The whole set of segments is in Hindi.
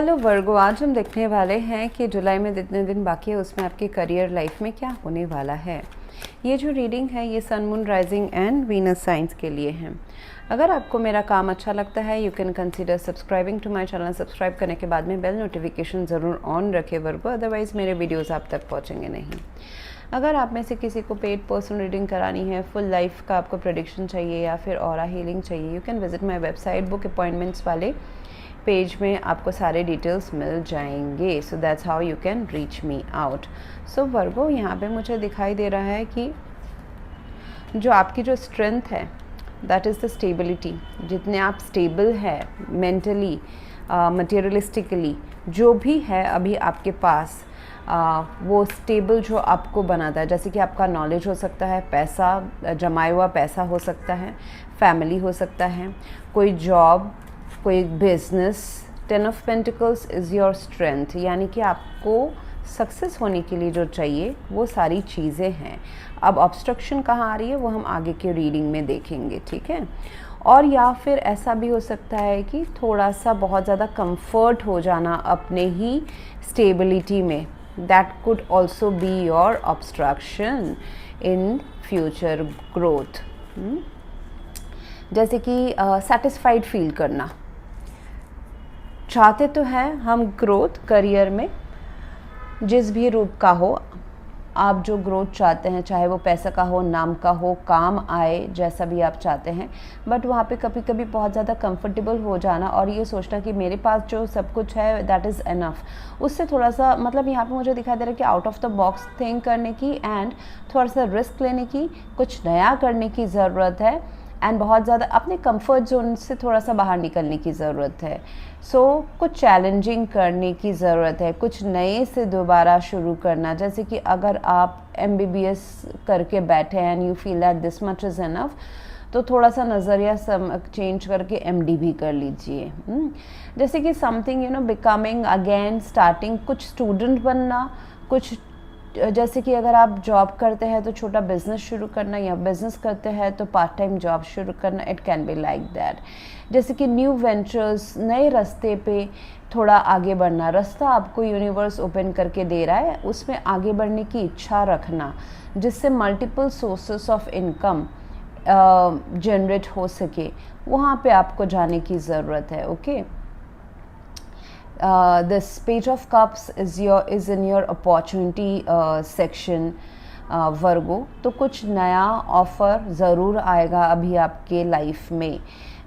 हेलो वर्गो, आज हम देखने वाले हैं कि जुलाई में जितने दिन बाकी है उसमें आपकी करियर लाइफ में क्या होने वाला है। ये जो रीडिंग है ये sun, moon, rising and Venus science के लिए है। अगर आपको मेरा काम अच्छा लगता है you can consider subscribing to my channel. Subscribe करने के बाद में बेल नोटिफिकेशन ज़रूर ऑन रखें वर्गो, अदरवाइज़ मेरे वीडियोज़ आप तक पहुँचेंगे नहीं। अगर आप में से किसी को पेड पर्सनल रीडिंग करानी है, फुल लाइफ का आपको प्रेडिक्शन चाहिए या फिर ऑरा हीलिंग चाहिए, you can visit my website. Book appointments वाले पेज में आपको सारे डिटेल्स मिल जाएंगे। So that's how you can reach me out. So Virgo, यहाँ पे मुझे दिखाई दे रहा है कि जो आपकी जो स्ट्रेंथ है दैट इज़ द स्टेबिलिटी। जितने आप स्टेबल है मेंटली, मटेरियलिस्टिकली, जो भी है अभी आपके पास वो स्टेबल जो आपको बनाता है। जैसे कि आपका नॉलेज हो सकता है, पैसा, जमाया हुआ पैसा हो सकता है, फैमिली हो सकता है, कोई जॉब, कोई business. 10 of pentacles is your strength, यानी कि आपको सक्सेस होने के लिए जो चाहिए वो सारी चीज़ें हैं। अब ऑब्स्ट्रक्शन कहाँ आ रही है वो हम आगे के रीडिंग में देखेंगे, ठीक है। और या फिर ऐसा भी हो सकता है कि थोड़ा सा बहुत ज़्यादा कंफर्ट हो जाना अपने ही स्टेबिलिटी में, that could also be your obstruction in future growth. जैसे कि सेटिस्फाइड फील करना, चाहते तो हैं हम ग्रोथ करियर में, जिस भी रूप का हो। आप जो ग्रोथ चाहते हैं, चाहे वो पैसा का हो, नाम का हो, काम आए, जैसा भी आप चाहते हैं, बट वहाँ पे कभी कभी बहुत ज़्यादा कंफर्टेबल हो जाना और ये सोचना कि मेरे पास जो सब कुछ है दैट इज़ इनफ, उससे थोड़ा सा मतलब यहाँ पे मुझे दिखाई दे रहा है कि out of the box think करने की एंड थोड़ा सा रिस्क लेने की, कुछ नया करने की ज़रूरत है एंड बहुत ज़्यादा अपने कंफर्ट जोन से थोड़ा सा बाहर निकलने की ज़रूरत है। सो कुछ चैलेंजिंग करने की ज़रूरत है, कुछ नए से दोबारा शुरू करना। जैसे कि अगर आप MBBS करके बैठे हैं and you feel that this much is enough, तो थोड़ा सा नज़रिया चेंज करके MD भी कर लीजिए। जैसे कि समथिंग बिकमिंग अगेन, स्टार्टिंग, कुछ स्टूडेंट बनना, कुछ जैसे कि अगर आप जॉब करते हैं तो छोटा बिजनेस शुरू करना, या बिजनेस करते हैं तो पार्ट टाइम जॉब शुरू करना, it can be like that. जैसे कि न्यू वेंचर्स, नए रास्ते पे थोड़ा आगे बढ़ना, रास्ता आपको यूनिवर्स ओपन करके दे रहा है, उसमें आगे बढ़ने की इच्छा रखना, जिससे multiple sources of income generate हो सके, वहाँ पे आपको जाने की ज़रूरत है। Okay, this page of cups is in your opportunity section वर्गो। तो कुछ नया ऑफ़र ज़रूर आएगा अभी आपके लाइफ में।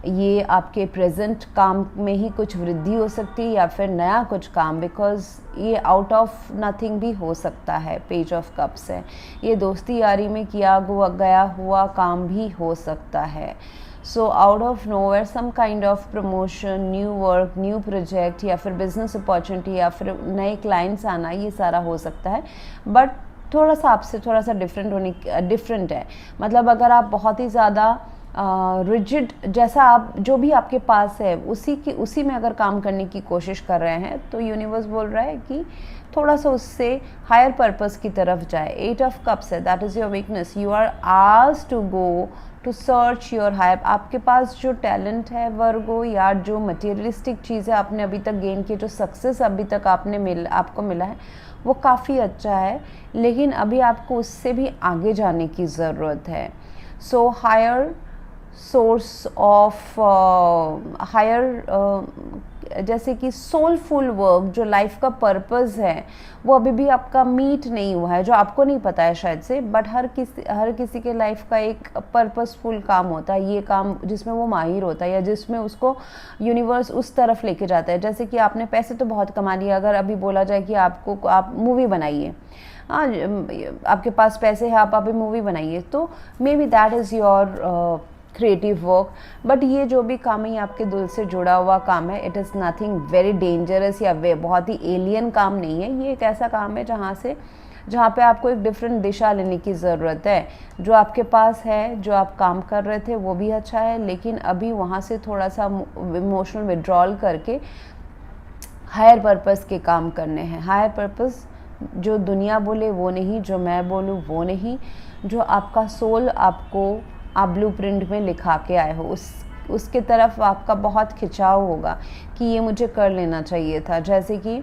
ये आपके प्रेजेंट काम में ही कुछ वृद्धि हो सकती है या फिर नया कुछ काम, बिकॉज ये आउट ऑफ नथिंग भी हो सकता है। पेज ऑफ कप्स है, ये दोस्ती यारी में किया गया हुआ काम भी हो सकता है। So out of nowhere some kind of promotion, new work, new project या फिर बिजनेस अपॉर्चुनिटी या फिर नए क्लाइंट्स आना, ये सारा हो सकता है। बट थोड़ा सा आपसे थोड़ा सा डिफरेंट है। मतलब अगर आप बहुत ही ज़्यादा रिजिड, जैसा आप जो भी आपके पास है उसी में अगर काम करने की कोशिश कर रहे हैं, तो यूनिवर्स बोल रहा है कि थोड़ा सा उससे हायर पर्पस की तरफ जाए। 8 ऑफ कप्स है, that is your weakness. You are asked to go to search your higher. आपके पास जो टैलेंट है वर्गो, या जो मटेरियलिस्टिक चीज़ें आपने अभी तक गेन की, जो सक्सेस अभी तक आपको मिला है, वो काफ़ी अच्छा है, लेकिन अभी आपको उससे भी आगे जाने की ज़रूरत है। सो हायर सोर्स ऑफ जैसे कि सोलफुल वर्क, जो लाइफ का पर्पस है, वो अभी भी आपका मीट नहीं हुआ है, जो आपको नहीं पता है शायद से, बट हर किसी के लाइफ का एक पर्पसफुल काम होता है, ये काम जिसमें वो माहिर होता है या जिसमें उसको यूनिवर्स उस तरफ लेके जाता है। जैसे कि आपने पैसे तो बहुत कमा लिए, अगर अभी बोला जाए कि आप मूवी बनाइए, हाँ आपके पास पैसे हैं, आप अभी मूवी बनाइए, तो may be that is your creative work. But ये जो भी काम है ये आपके दिल से जुड़ा हुआ काम है। It is nothing very dangerous या बहुत ही एलियन काम नहीं है। ये एक ऐसा काम है जहाँ पे आपको एक डिफरेंट दिशा लेने की ज़रूरत है। जो आपके पास है, जो आप काम कर रहे थे, वो भी अच्छा है, लेकिन अभी वहाँ से थोड़ा सा इमोशनल विड्रॉल करके हायर पर्पस के काम करने हैं। हायर पर्पस जो दुनिया बोले वो नहीं, जो मैं बोलूँ वो नहीं, जो आपका सोल आपको आप ब्लूप्रिंट में लिखा के आए हो, उसके तरफ आपका बहुत खिंचाव होगा कि ये मुझे कर लेना चाहिए था। जैसे कि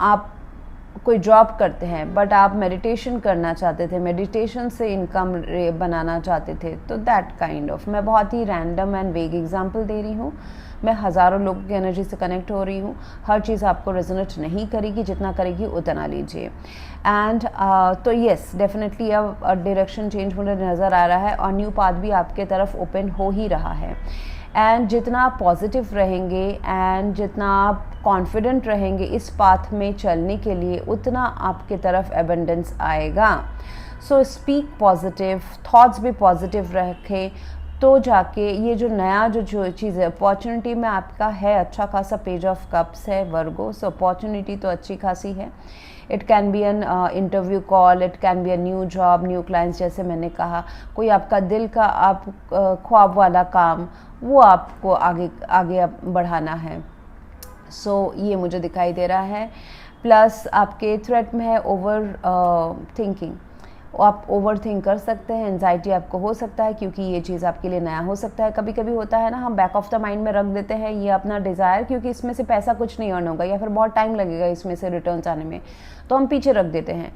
आप कोई जॉब करते हैं बट आप मेडिटेशन करना चाहते थे, मेडिटेशन से इनकम बनाना चाहते थे, तो दैट काइंड ऑफ, मैं बहुत ही रैंडम एंड वेग एग्जांपल दे रही हूँ। मैं हज़ारों लोगों की एनर्जी से कनेक्ट हो रही हूँ। हर चीज़ आपको रेजोनेट नहीं करेगी, जितना करेगी उतना लीजिए। एंड तो येस, डेफिनेटली अब डायरेक्शन चेंज मुझे नज़र आ रहा है और न्यू पाथ भी आपके तरफ ओपन हो ही रहा है। एंड जितना आप पॉजिटिव रहेंगे एंड जितना आप कॉन्फिडेंट रहेंगे इस पाथ में चलने के लिए, उतना आपके तरफ एबंडेंस आएगा। सो स्पीक पॉजिटिव, थॉट्स भी पॉजिटिव रखें, तो जाके ये जो नया जो चीज़ है, अपॉर्चुनिटी में आपका है अच्छा खासा पेज ऑफ कप्स है वर्गो। सो अपॉर्चुनिटी तो अच्छी खासी है। It can be an interview call, it can be a new job, new clients, जैसे मैंने कहा, कोई आपका दिल का आप ख्वाब वाला काम, वो आपको आगे बढ़ाना है। सो ये मुझे दिखाई दे रहा है। प्लस आपके थ्रेट में है ओवर थिंकिंग, आप ओवर थिंक कर सकते हैं, एंजाइटी आपको हो सकता है क्योंकि ये चीज़ आपके लिए नया हो सकता है। कभी कभी होता है ना, हम बैक ऑफ द माइंड में रख देते हैं ये अपना डिज़ायर, क्योंकि इसमें से पैसा कुछ नहीं अर्न होगा या फिर बहुत टाइम लगेगा इसमें से रिटर्न्स आने में, तो हम पीछे रख देते हैं।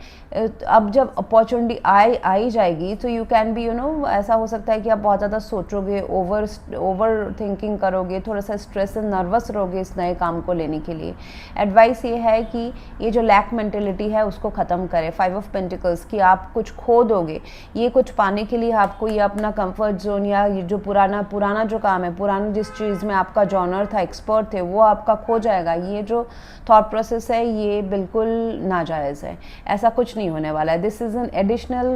अब जब अपॉर्चुनिटी आई जाएगी तो यू कैन बी ऐसा हो सकता है कि आप बहुत ज़्यादा सोचोगे, ओवर थिंकिंग करोगे, थोड़ा सा स्ट्रेस एंड नर्वस रहोगे इस नए काम को लेने के लिए। एडवाइस ये है कि ये जो लैक मेंटेलिटी है उसको ख़त्म करें। 5 ऑफ पेंटिकल्स की आप कुछ खो दोगे, ये कुछ पाने के लिए आपको ये अपना कंफर्ट जोन या ये जो पुराना जो काम है, पुराना जिस चीज़ में आपका जॉनर था, एक्सपर्ट थे, वो आपका खो जाएगा। ये जो थॉट प्रोसेस है ये बिल्कुल नाजायज़ है, ऐसा कुछ नहीं होने वाला है। This is an additional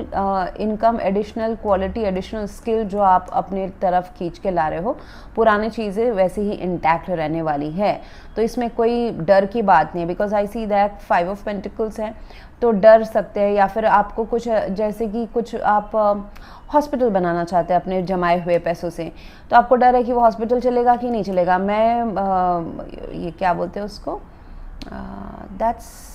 income, additional quality, additional skill जो आप अपने तरफ खींच के ला रहे हो। पुरानी चीज़ें वैसे ही इंटैक्ट रहने वाली है, तो इसमें कोई डर की बात नहीं है। Because I see that 5 of pentacles है, तो डर सकते हैं, या फिर आपको कुछ जैसे कि कुछ आप हॉस्पिटल बनाना चाहते हैं अपने जमाए हुए पैसों से, तो आपको डर है कि वो हॉस्पिटल चलेगा कि नहीं चलेगा। ये क्या बोलते हैं उसको, दैट्स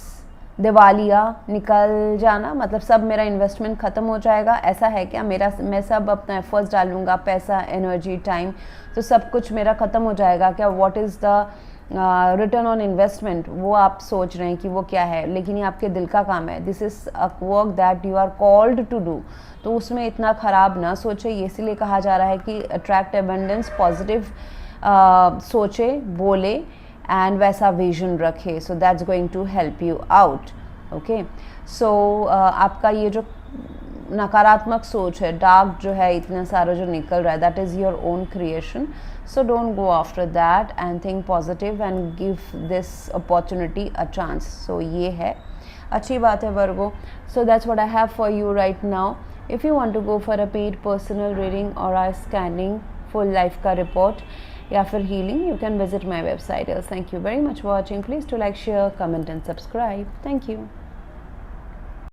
दिवालिया निकल जाना, मतलब सब मेरा इन्वेस्टमेंट ख़त्म हो जाएगा, ऐसा है क्या? मैं सब अपना एफर्ट्स डालूंगा, पैसा, एनर्जी, टाइम, तो सब कुछ मेरा ख़त्म हो जाएगा क्या? What is the return on investment, वो आप सोच रहे हैं कि वो क्या है, लेकिन ये आपके दिल का काम है। This is a work that you are called to do, तो उसमें इतना ख़राब ना सोचे। ये इसीलिए कहा जा रहा है कि अट्रैक्ट एबंडेंस, पॉजिटिव सोचे, बोले एंड वैसा विजन रखे। So that's going to help you out. Okay, so आपका ये जो नकारात्मक सोच है, डार्क जो है, इतना सारा जो निकल रहा है, that is your own creation. So don't go after that and think positive and give this opportunity a chance. So ये है अच्छी बात है वर्गो. So that's what I have for you right now. If you want to go for a paid personal reading or a scanning full life का report या फिर healing, you can visit my website. Thank you very much for watching. Please do like, share, comment and subscribe. Thank you.